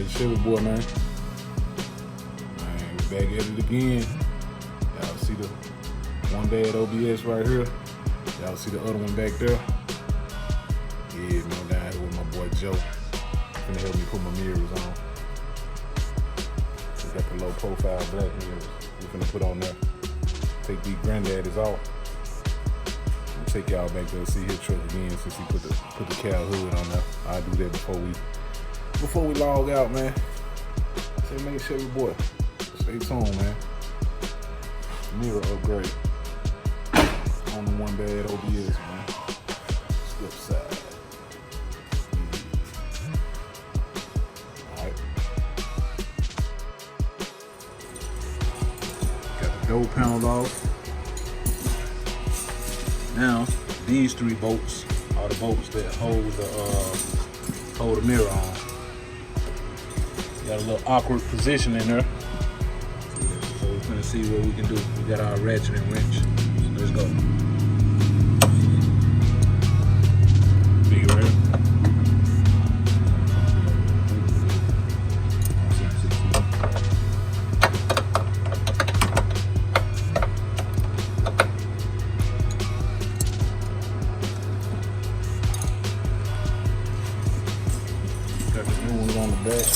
Chevy boy, man. Man, we back at it again. Y'all see the one bad OBS right here. Y'all see the other one back there. Yeah, man, down here with my boy Joe. Finna help me put my mirrors on. We got the low profile black mirrors we finna put on there. Take these granddaddies off. We'll take y'all back there to see his truck again since he put the cow hood on there. I'll do that before we log out, man. Say, make sure your boy. Stay tuned, man. Mirror upgrade on the one bad OBS, man. Flip side. Alright. Got the door panel off. Now, these three bolts are the bolts that hold the mirror on. Got a little awkward position in there. So we're gonna see what we can do. We got our ratchet and wrench. Let's go. Big right. Got the new ones on the back.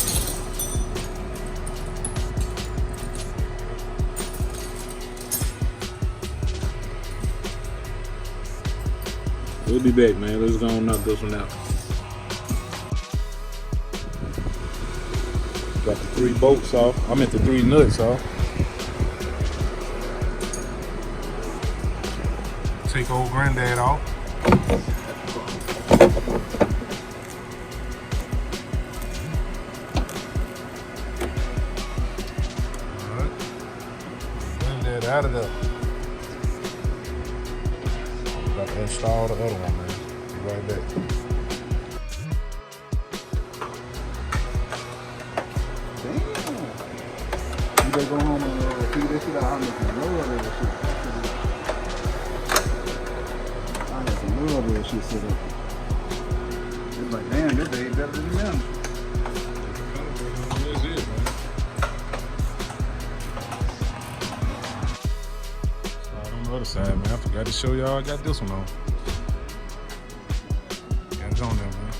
We'll be back, man. Let's go and knock this one out. Got the three bolts off. I meant the three nuts off. Take old granddad off. Alright. Granddad out of there. Got to install the other one, man. Be right back. Damn. You better go home and figure this shit out. I'm making love of that shit. I'm making love of that shit set up. It's like, damn, this day better than the man. That's it, man. On the other side, man. I forgot to show y'all I got this one on. Got it on there, man.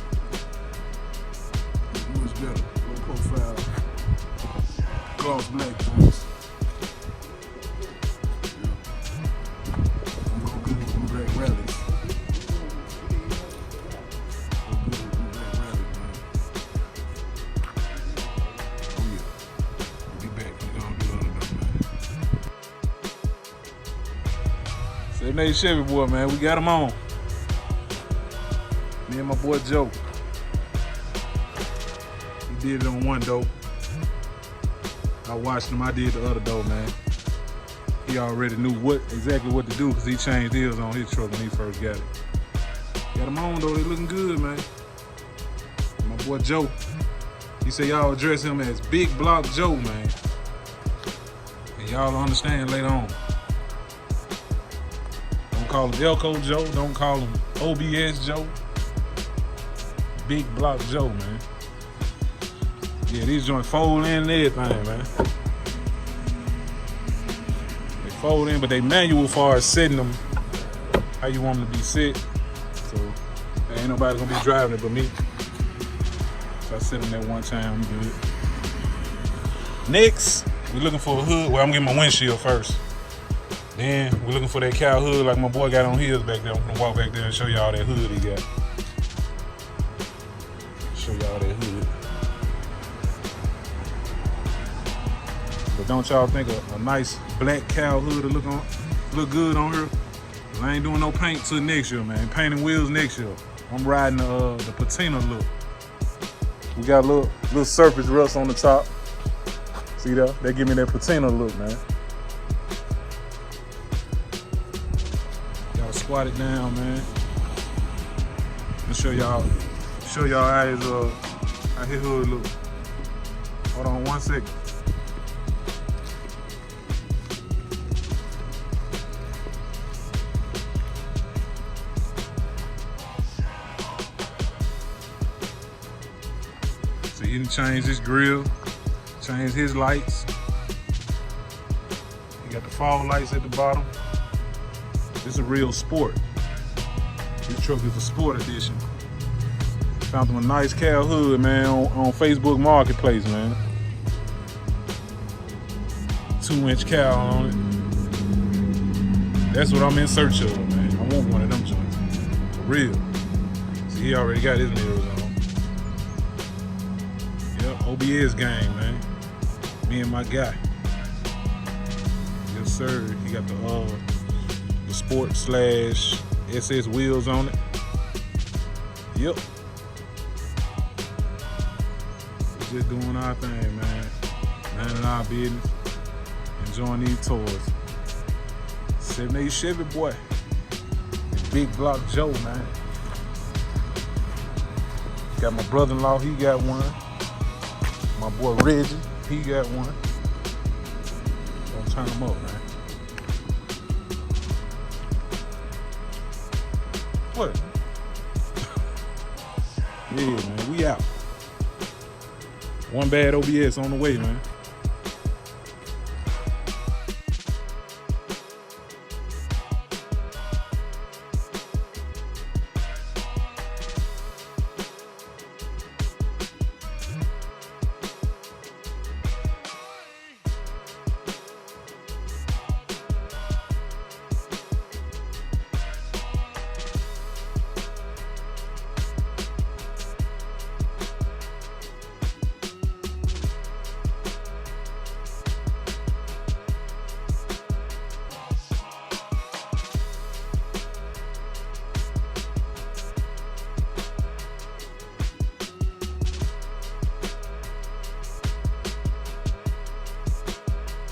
Much better. Low profile. Gloss black joints. I'm go good with them black rallies. Go good with them black rallies, man. Oh yeah. We'll be back. We're gonna do other stuff, man. Say Nate Chevy boy, man. We got him on. Me and my boy Joe. He did it on one door. I watched him. I did the other door, man. He already knew exactly what to do because he changed his on his truck when he first got it. Got him on though. They looking good, man. My boy Joe. He said y'all address him as Big Block Joe, man. And y'all understand later on. Don't call him Elko Joe. Don't call him OBS Joe. Big Block Joe, man. Yeah, these joints fold in and everything, man. They fold in, but they manual as far as setting them how you want them to be set. So ain't nobody gonna be driving it but me. So I set them that one time, I'm good. Next, we're looking for a hood. Well, I'm getting my windshield first. Then we're looking for that cow hood like my boy got on his back there. I'm gonna walk back there and show y'all that hood he got. Show y'all that hood. But don't y'all think a nice black cow hood will look good on her? I ain't doing no paint till next year, man. Painting wheels next year. I'm riding the patina look. We got a little surface rust on the top. See that? They give me that patina look, man. Gotta squat it down, man. I'll show y'all how his hood look. Hold on 1 second. See, He done changed his grill, changed his lights. He got the fog lights at the bottom. This is a real sport. This truck is a sport edition. Found him a nice cow hood, man, on Facebook Marketplace, man. 2-inch cow on it. That's what I'm in search of, man. I want one of them joints. For real. See, he already got his mirrors on. Yep, OBS gang, man. Me and my guy. Yes, sir. He got the sport / SS wheels on it. Yep. We're just doing our thing, man. Minding our business. Enjoying these toys. 78 Chevy boy. Big Block Joe, man. Got my brother-in-law, he got one. My boy Reggie, he got one. Gonna turn them up, man. What? Yeah, man, we out. One bad OBS on the way, man.